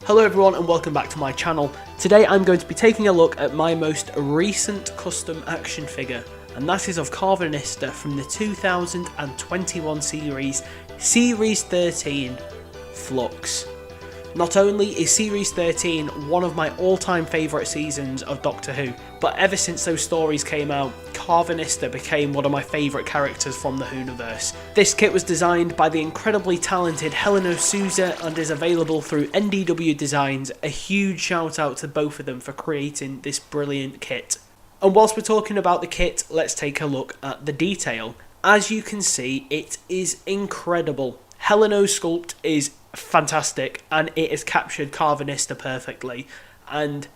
Hello everyone and welcome back to my channel. Today I'm going to be taking a look at my most recent custom action figure, and that is of Karvanista from the 2021 series, Series 13, Flux. Not only is Series 13 one of my all-time favourite seasons of Doctor Who, but ever since those stories came out, Karvanista became one of my favourite characters from the Whoniverse. This kit was designed by the incredibly talented Helleno Souza and is available through NDW Designs. A huge shout out to both of them for creating this brilliant kit. And whilst we're talking about the kit, let's take a look at the detail. As you can see, it is incredible. Helleno's sculpt is fantastic and it has captured Karvanista perfectly, and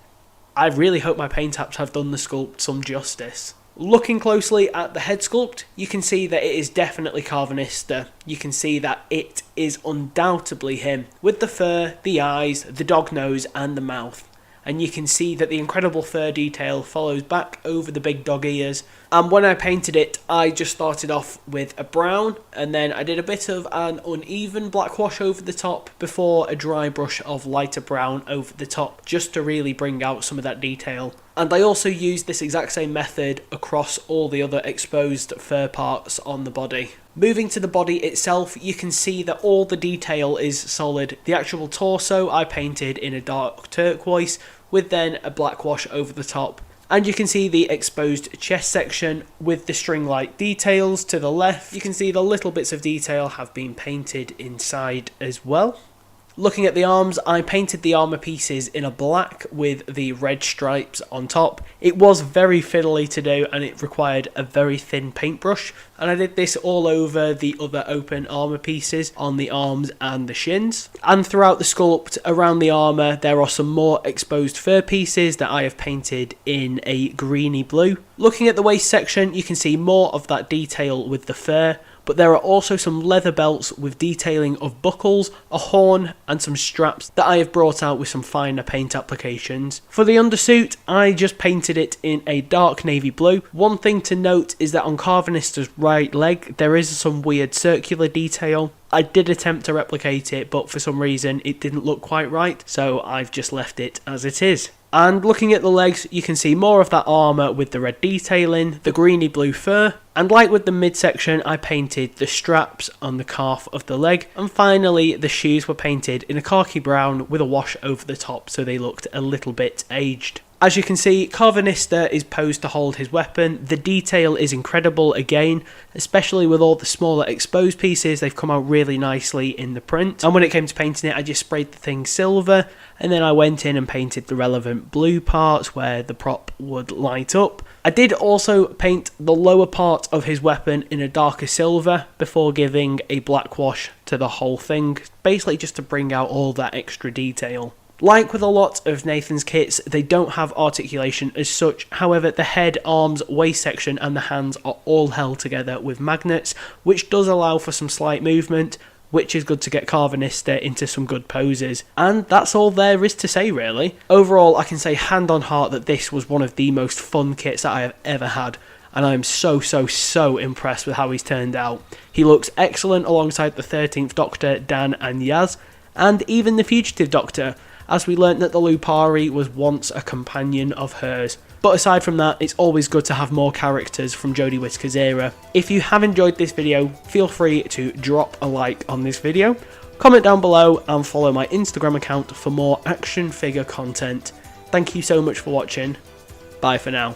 I really hope my paint apps have done the sculpt some justice. Looking closely at the head sculpt, you can see that it is definitely Karvanista. You can see that it is undoubtedly him, with the fur, the eyes, the dog nose and the mouth. And you can see that the incredible fur detail follows back over the big dog ears. And when I painted it, I just started off with a brown, and then I did a bit of an uneven black wash over the top before a dry brush of lighter brown over the top, just to really bring out some of that detail. And I also used this exact same method across all the other exposed fur parts on the body. Moving to the body itself, you can see that all the detail is solid. The actual torso I painted in a dark turquoise with then a black wash over the top. And you can see the exposed chest section with the string-like details to the left. You can see the little bits of detail have been painted inside as well. Looking at the arms, I painted the armour pieces in a black with the red stripes on top. It was very fiddly to do and it required a very thin paintbrush, and I did this all over the other open armour pieces on the arms and the shins. And throughout the sculpt around the armour there are some more exposed fur pieces that I have painted in a greeny blue. Looking at the waist section, you can see more of that detail with the fur, but there are also some leather belts with detailing of buckles, a horn and some straps that I have brought out with some finer paint applications. For the undersuit, I just painted it in a dark navy blue. One thing to note is that on Karvanista's right leg there is some weird circular detail. I did attempt to replicate it, but for some reason it didn't look quite right, so I've just left it as it is. And looking at the legs, you can see more of that armour with the red detailing, the greeny blue fur, and like with the midsection, I painted the straps on the calf of the leg, and finally the shoes were painted in a khaki brown with a wash over the top so they looked a little bit aged. As you can see, Karvanista is posed to hold his weapon. The detail is incredible again, especially with all the smaller exposed pieces. They've come out really nicely in the print. And when it came to painting it, I just sprayed the thing silver, and then I went in and painted the relevant blue parts where the prop would light up. I did also paint the lower part of his weapon in a darker silver before giving a black wash to the whole thing, basically just to bring out all that extra detail. Like with a lot of Nathan's kits, they don't have articulation as such. However, the head, arms, waist section and the hands are all held together with magnets, which does allow for some slight movement, which is good to get Karvanista into some good poses. And that's all there is to say really. Overall, I can say hand on heart that this was one of the most fun kits that I have ever had, and I'm so impressed with how he's turned out. He looks excellent alongside the 13th Doctor, Dan and Yaz, and even the Fugitive Doctor, as we learnt that the Lupari was once a companion of hers. But aside from that, it's always good to have more characters from Jodie Whittaker's era. If you have enjoyed this video, feel free to drop a like on this video, comment down below and follow my Instagram account for more action figure content. Thank you so much for watching. Bye for now.